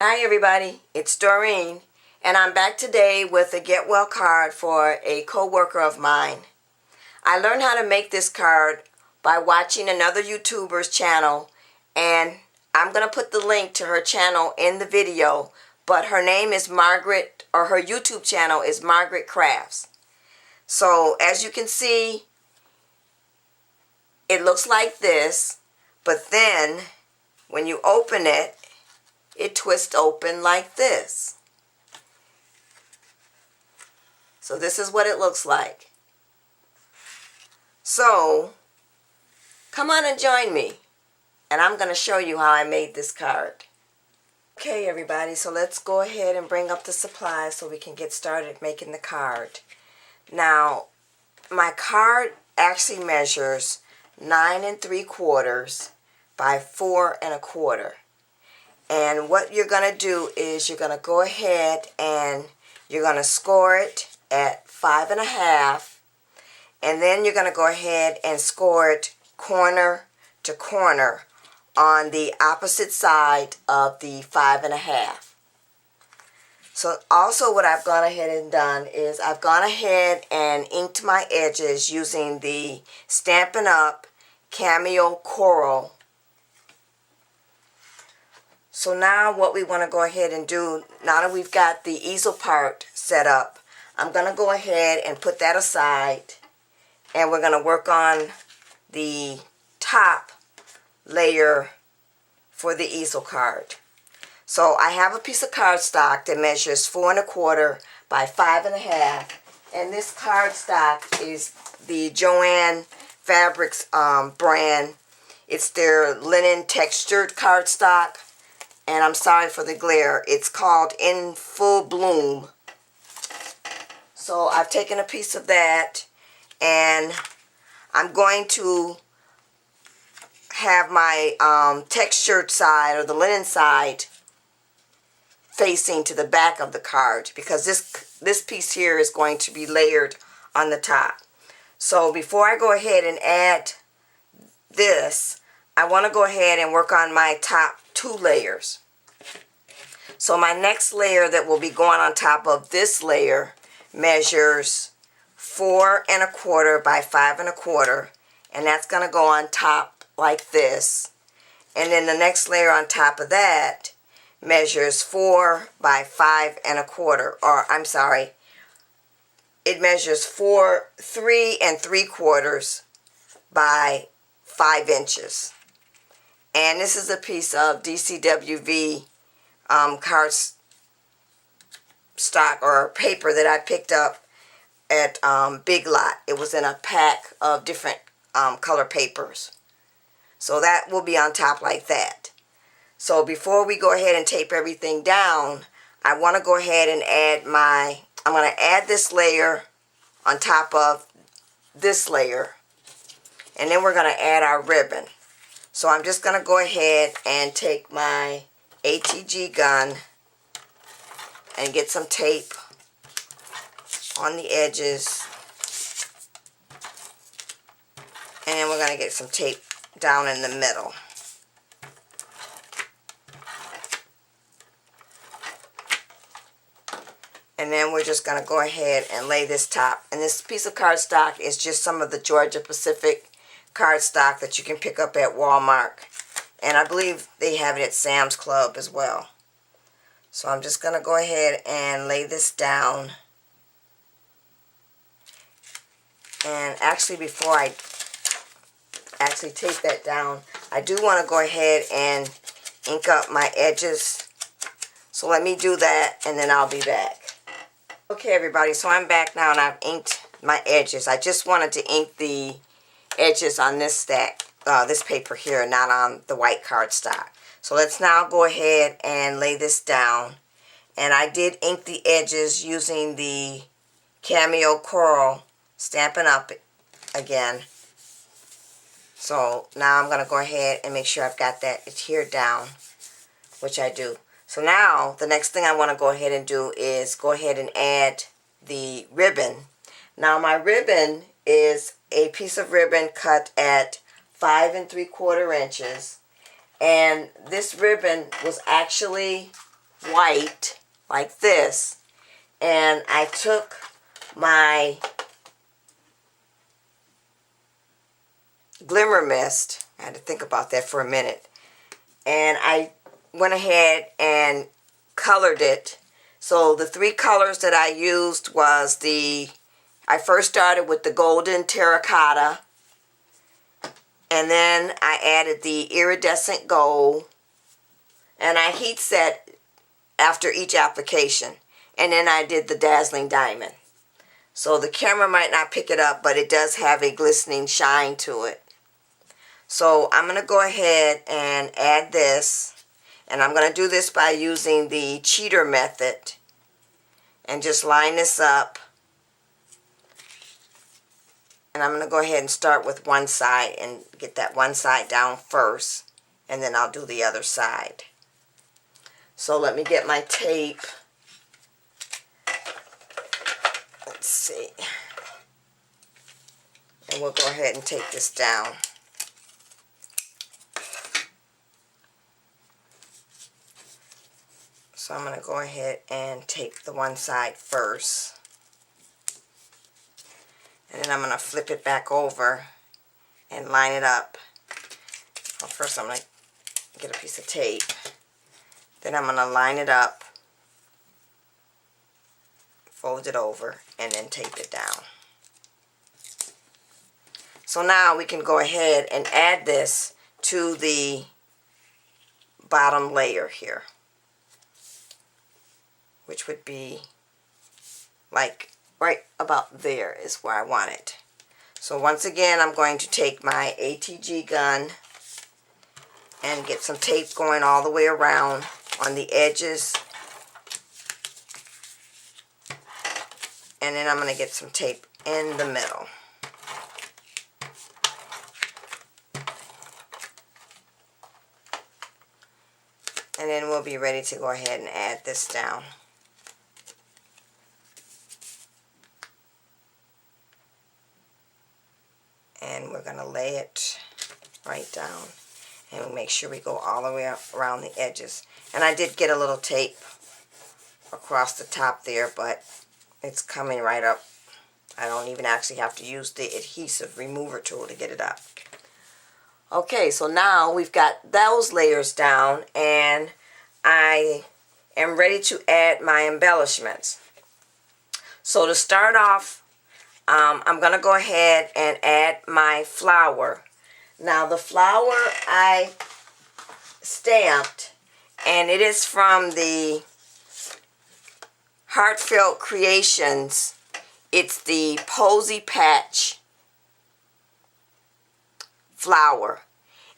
Hi everybody, it's Doreen, and I'm back today with a get well card for a co-worker of mine. I learned how to make this card by watching another YouTuber's channel, and I'm going to put the link to her channel in the video, but her name is Margaret, or her YouTube channel is Margaretcrafts. So as you can see, it looks like this, but then when you open it, it twists open like this. So this is what it looks like. So come on and join me, and I'm going to show you how I made this card. Okay everybody, so let's go ahead and bring up the supplies so we can get started making the card. Now my card actually measures 9 3/4 by 4 1/4. And what you're going to do is you're going to go ahead and you're going to score it at 5 1/2, and then you're going to go ahead and score it corner to corner on the opposite side of the 5 1/2. So also what I've gone ahead and done is I've gone ahead and inked my edges using the Stampin' Up! Cameo Coral. So now what we want to go ahead and do, now that we've got the easel part set up, I'm going to go ahead and put that aside, and we're going to work on the top layer for the easel card. So I have a piece of cardstock that measures 4 1/4 by 5 1/2, and this cardstock is the Joann Fabrics brand. It's their linen textured cardstock. And I'm sorry for the glare. It's called In Full Bloom. So I've taken a piece of that, and I'm going to have my textured side, or the linen side, facing to the back of the card, because this piece here is going to be layered on the top. So before I go ahead and add this, I want to go ahead and work on my top 2 layers. So my next layer that will be going on top of this layer measures 4 1/4 by 5 1/4, and that's going to go on top like this. And then the next layer on top of that measures 4 by 5 1/4, or I'm sorry, it measures 3 3/4 by 5 inches. And this is a piece of DCWV card stock or paper that I picked up at Big Lot. It was in a pack of different color papers. So that will be on top like that. So before we go ahead and tape everything down, I want to go ahead and add I'm going to add this layer on top of this layer, and then we're going to add our ribbon. So I'm just going to go ahead and take my ATG gun and get some tape on the edges, and then we're going to get some tape down in the middle. And then we're just going to go ahead and lay this top. And this piece of cardstock is just some of the Georgia Pacific cardstock that you can pick up at Walmart. And I believe they have it at Sam's Club as well. So I'm just going to go ahead and lay this down. And actually, before I actually tape that down, I do want to go ahead and ink up my edges. So let me do that, and then I'll be back. Okay everybody, so I'm back now, and I've inked my edges. I just wanted to ink the edges on this stack, this paper here, not on the white cardstock. So let's now go ahead and lay this down. And I did ink the edges using the Cameo Coral Stampin' Up! Again. So now I'm going to go ahead and make sure I've got that adhered down, which I do. So now the next thing I want to go ahead and do is go ahead and add the ribbon. Now my ribbon is a piece of ribbon cut at 5 3/4 inches, and this ribbon was actually white like this, and I took my glimmer mist, I had to think about that for a minute, and I went ahead and colored it. So the three colors that I used was I first started with the golden terracotta, and then I added the iridescent gold, and I heat set after each application, and then I did the dazzling diamond. So the camera might not pick it up, but it does have a glistening shine to it. So I'm going to go ahead and add this, and I'm going to do this by using the cheater method, and just line this up. And I'm going to go ahead and start with one side and get that one side down first, and then I'll do the other side. So let me get my tape. Let's see. And we'll go ahead and take this down. So I'm going to go ahead and take the one side first. And then I'm going to flip it back over and line it up. Well, first I'm going to get a piece of tape. Then I'm going to line it up, fold it over, and then tape it down. So now we can go ahead and add this to the bottom layer here, which would be like right about there is where I want it. So once again, I'm going to take my ATG gun and get some tape going all the way around on the edges. And then I'm going to get some tape in the middle. And then we'll be ready to go ahead and add this down. And we're going to lay it right down. And we'll make sure we go all the way around the edges. And I did get a little tape across the top there, but it's coming right up. I don't even actually have to use the adhesive remover tool to get it up. Okay, so now we've got those layers down, and I am ready to add my embellishments. So to start off, I'm going to go ahead and add my flower. Now the flower I stamped, and it is from the Heartfelt Creations. It's the Posy Patch flower,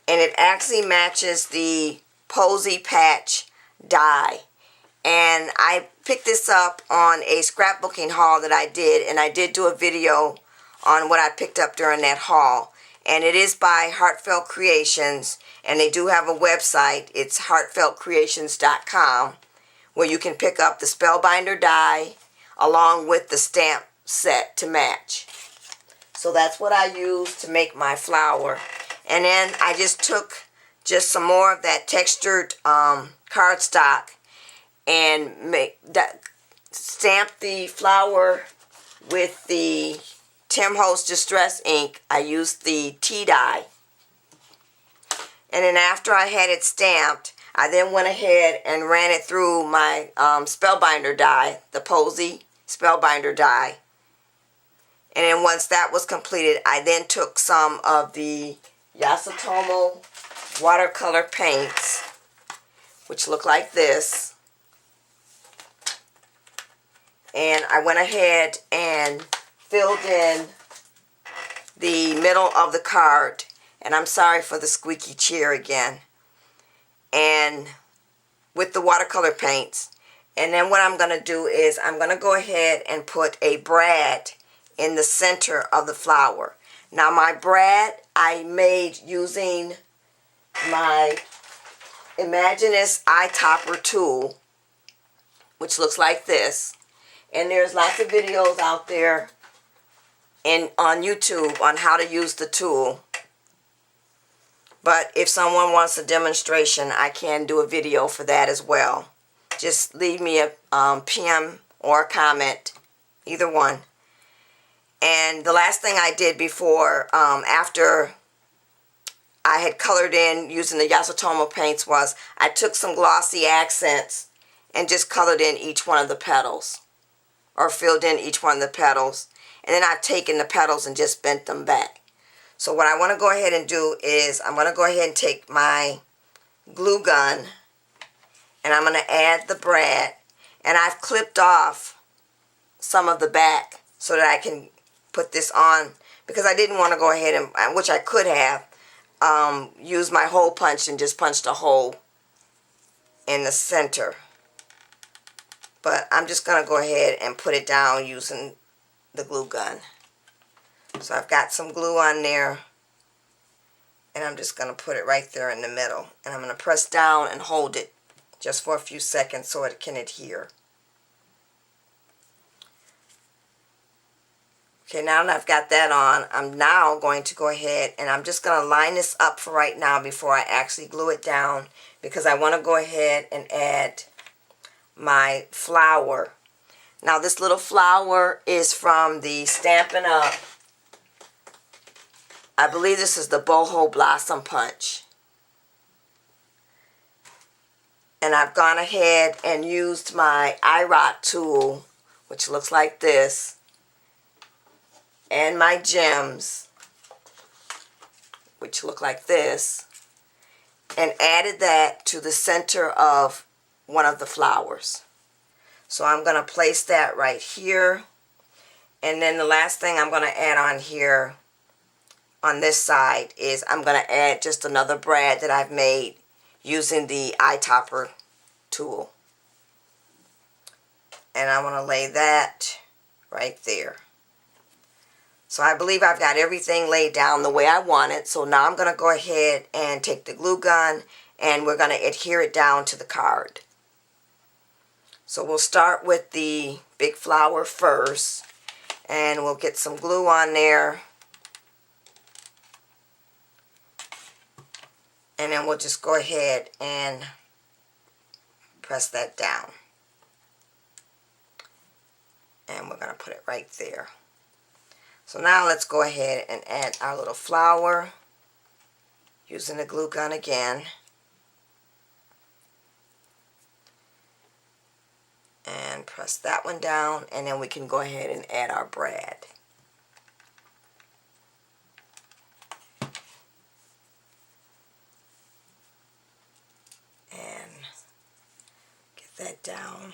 and it actually matches the Posy Patch die. And I picked this up on a scrapbooking haul that I did, and I did do a video on what I picked up during that haul. And it is by Heartfelt Creations, and they do have a website. It's heartfeltcreations.com, where you can pick up the Spellbinder die along with the stamp set to match. So that's what I used to make my flower. And then I just took some more of that textured cardstock and stamp the flower with the Tim Holtz Distress ink. I used the tea dye. And then after I had it stamped, I then went ahead and ran it through my Spellbinder die, the Posy Spellbinder die. And then once that was completed, I then took some of the Yasutomo watercolor paints, which look like this. And I went ahead and filled in the middle of the card. And I'm sorry for the squeaky chair again. And with the watercolor paints. And then what I'm going to do is I'm going to go ahead and put a brad in the center of the flower. Now my brad I made using my Imaginist eye topper tool, which looks like this. And there's lots of videos out there on YouTube on how to use the tool. But if someone wants a demonstration, I can do a video for that as well. just leave me a PM or a comment, either one. And the last thing I did before, after I had colored in using the Yasutomo paints, was I took some glossy accents and just colored in each one of the petals, or filled in each one of the petals. And then I've taken the petals and just bent them back. So what I want to go ahead and do is I'm going to go ahead and take my glue gun and I'm going to add the brad. And I've clipped off some of the back so that I can put this on, because I didn't want to go ahead and, which I could have, use my hole punch and just punched a hole in the center. But I'm just going to go ahead and put it down using the glue gun. So I've got some glue on there, and I'm just going to put it right there in the middle. And I'm going to press down and hold it just for a few seconds so it can adhere. Okay, now that I've got that on, I'm now going to go ahead and I'm just going to line this up for right now before I actually glue it down, because I want to go ahead and add my flower. Now this little flower is from the Stampin' Up. I believe this is the Boho Blossom Punch. And I've gone ahead and used my IROT tool, which looks like this, and my gems, which look like this, and added that to the center of one of the flowers. So I'm going to place that right here. And then the last thing I'm going to add on here on this side is I'm going to add just another brad that I've made using the eye topper tool. And I want to lay that right there. So I believe I've got everything laid down the way I want it. So now I'm going to go ahead and take the glue gun and we're going to adhere it down to the card. So we'll start with the big flower first, and we'll get some glue on there, and then we'll just go ahead and press that down, and we're going to put it right there. So now let's go ahead and add our little flower using the glue gun again. And press that one down, and then we can go ahead and add our brad. And get that down.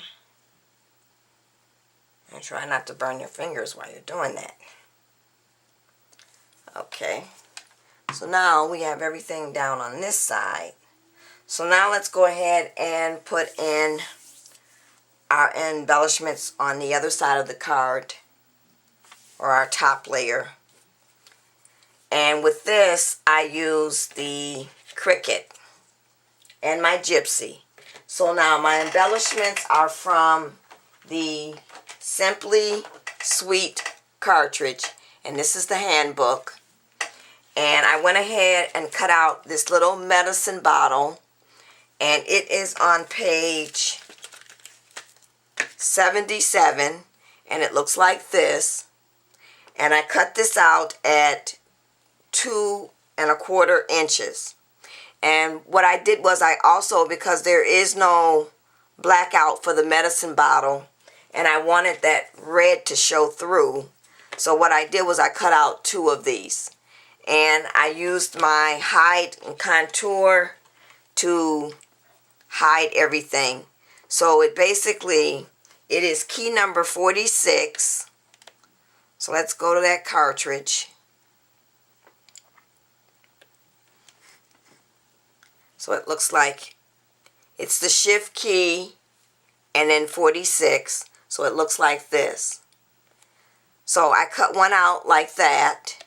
And try not to burn your fingers while you're doing that. Okay, so now we have everything down on this side. So now let's go ahead and put in our embellishments on the other side of the card, or our top layer. And with this, I use the Cricut and my Gypsy. So now my embellishments are from the Simply Sweet cartridge, and this is the handbook. And I went ahead and cut out this little medicine bottle, and it is on page 77, and it looks like this. And I cut this out at 2 1/4 inches. And what I did was I also, because there is no blackout for the medicine bottle, and I wanted that red to show through, so what I did was I cut out 2 of these. And I used my hide and contour to hide everything. So it basically, it is key number 46. So let's go to that cartridge. So it looks like it's the shift key and then 46. So it looks like this. So I cut one out like that.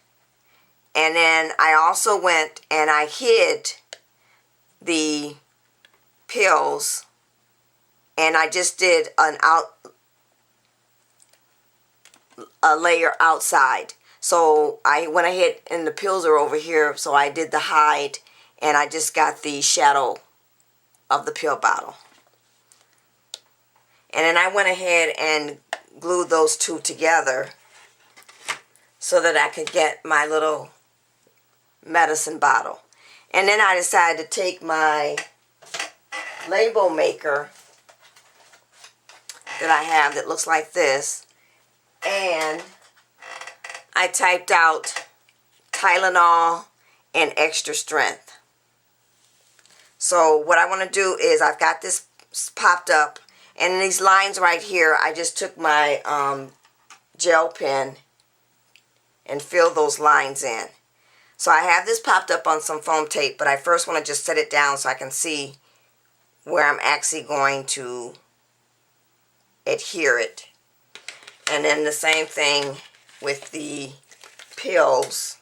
And then I also went and I hid the pills, and I just did a layer outside. So I went ahead, and the pills are over here, so I did the hide, and I just got the shadow of the pill bottle. And then I went ahead and glued those two together so that I could get my little medicine bottle. And then I decided to take my label maker that I have that looks like this, and I typed out Tylenol and extra strength. So what I want to do is, I've got this popped up, and these lines right here, I just took my gel pen and filled those lines in. So I have this popped up on some foam tape, but I first want to just set it down so I can see where I'm actually going to adhere it. And then the same thing with the pills.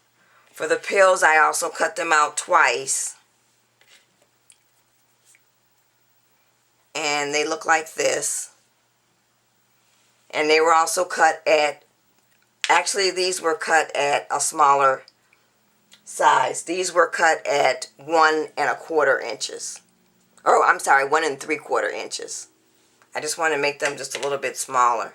For the pills, I also cut them out twice. And they look like this. And they were also cut at, actually these were cut at a smaller size. These were cut at 1 1/4 inches. Oh, I'm sorry, 1 3/4 inches. I just want to make them just a little bit smaller.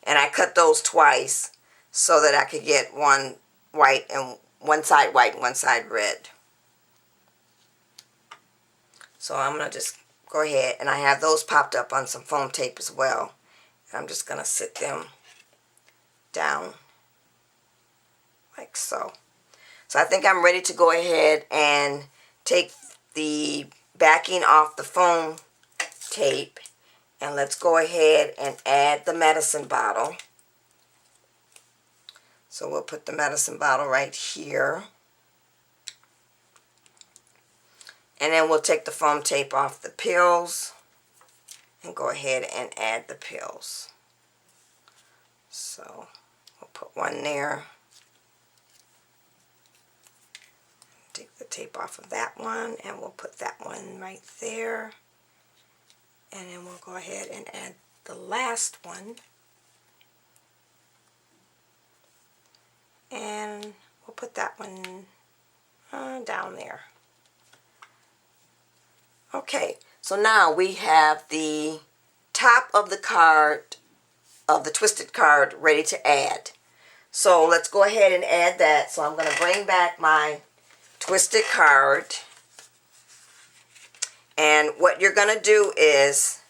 And I cut those twice so that I could get one white and one side white and one side red. So I'm going to just go ahead, and I have those popped up on some foam tape as well. And I'm just going to sit them down like so. So I think I'm ready to go ahead and take the backing off the foam tape, and let's go ahead and add the medicine bottle. So we'll put the medicine bottle right here. And then we'll take the foam tape off the pills and go ahead and add the pills. So we'll put one there. Take the tape off of that one, and we'll put that one right there. And then we'll go ahead and add the last one. And we'll put that one down there. Okay, so now we have the top of the card, of the twisted card, ready to add. So let's go ahead and add that. So I'm going to bring back my twisted card. And what you're going to do is,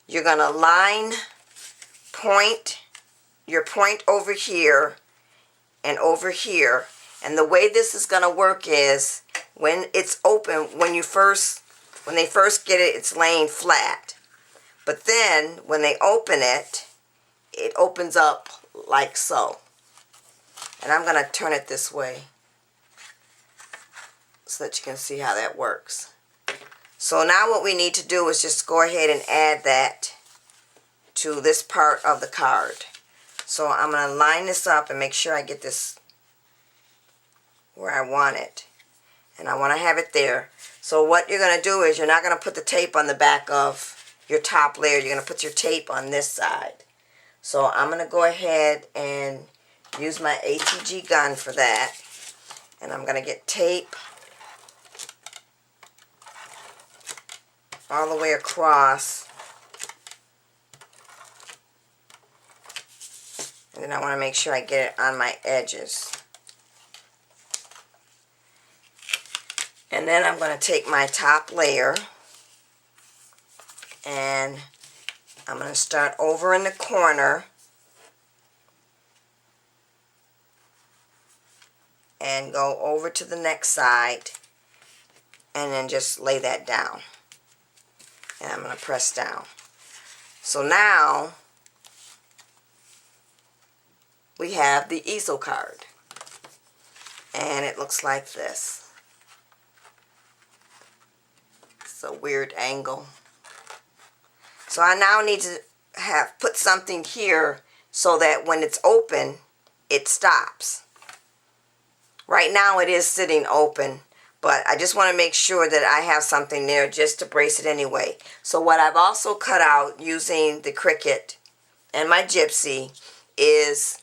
you're going to line your point over here and over here. And the way this is going to work is, when it's open, when they first get it, it's laying flat. But then when they open it, it opens up like so. And I'm going to turn it this way so that you can see how that works. So now what we need to do is just go ahead and add that to this part of the card. So I'm going to line this up and make sure I get this where I want it. And I want to have it there. So what you're going to do is, you're not going to put the tape on the back of your top layer. You're going to put your tape on this side. So I'm going to go ahead and use my ATG gun for that. And I'm going to get tape all the way across. And then I want to make sure I get it on my edges. And then I'm going to take my top layer, and I'm going to start over in the corner and go over to the next side, and then just lay that down. And I'm going to press down. So now we have the easel card, and it looks like this. It's a weird angle. So I now need to put something here so that when it's open, it stops. Right now it is sitting open, but I just want to make sure that I have something there just to brace it anyway. So what I've also cut out using the Cricut and my Gypsy is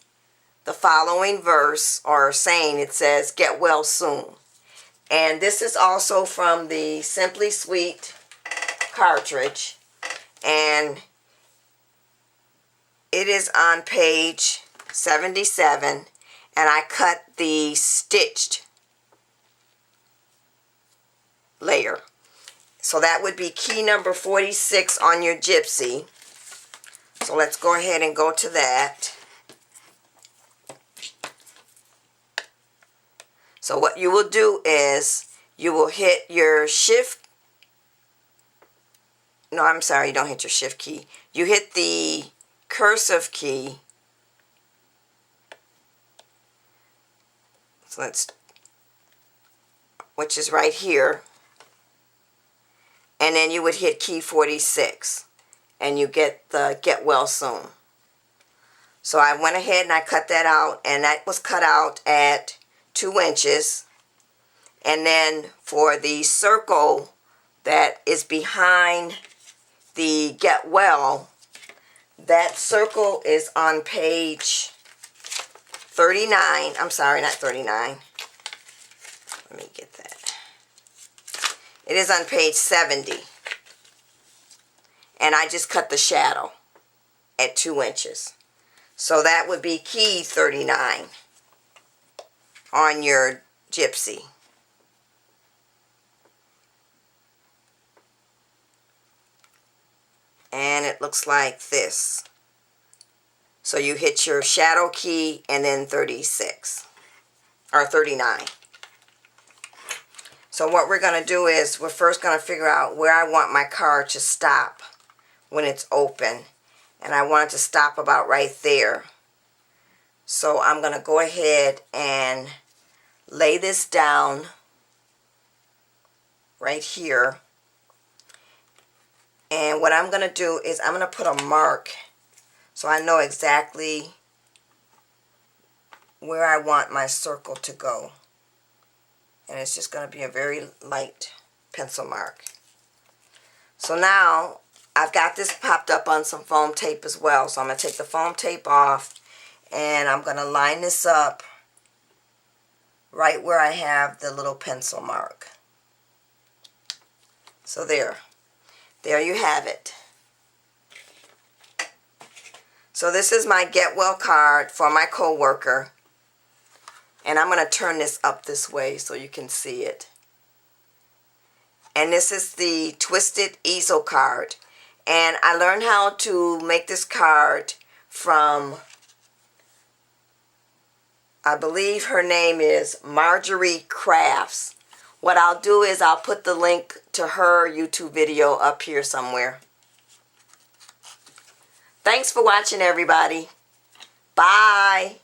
the following verse or saying. It says, "Get well soon." And this is also from the Simply Sweet cartridge. And It is on page 77, and I cut the stitched layer. So that would be key number 46 on your gypsy. So let's go ahead and go to that. So what you will do is you will hit your shift. No, I'm sorry, you don't hit your shift key. You hit the cursive key. So let's, which is right here. And then you would hit key 46 and you get the get well soon. So I went ahead and I cut that out, and that was cut out at 2 inches. And then for the circle that is behind the get well, that circle is on page 39. I'm sorry, not 39. Let me get that. It is on page 70. And I just cut the shadow at 2 inches. So that would be key 39 on your gypsy. And it looks like this. So you hit your shadow key and then 36 or 39. So what we're going to do is we're first going to figure out where I want my card to stop when it's open. And I want it to stop about right there. So I'm going to go ahead and lay this down right here. And what I'm going to do is I'm going to put a mark so I know exactly where I want my circle to go. And it's just going to be a very light pencil mark. So now I've got this popped up on some foam tape as well. So I'm going to take the foam tape off and I'm going to line this up right where I have the little pencil mark. So there you have it. So this is my get well card for my co-worker. And I'm going to turn this up this way so you can see it. And this is the twisted easel card. And I learned how to make this card from, I believe her name is Margaretscrafts. What I'll do is I'll put the link to her YouTube video up here somewhere. Thanks for watching, everybody. Bye.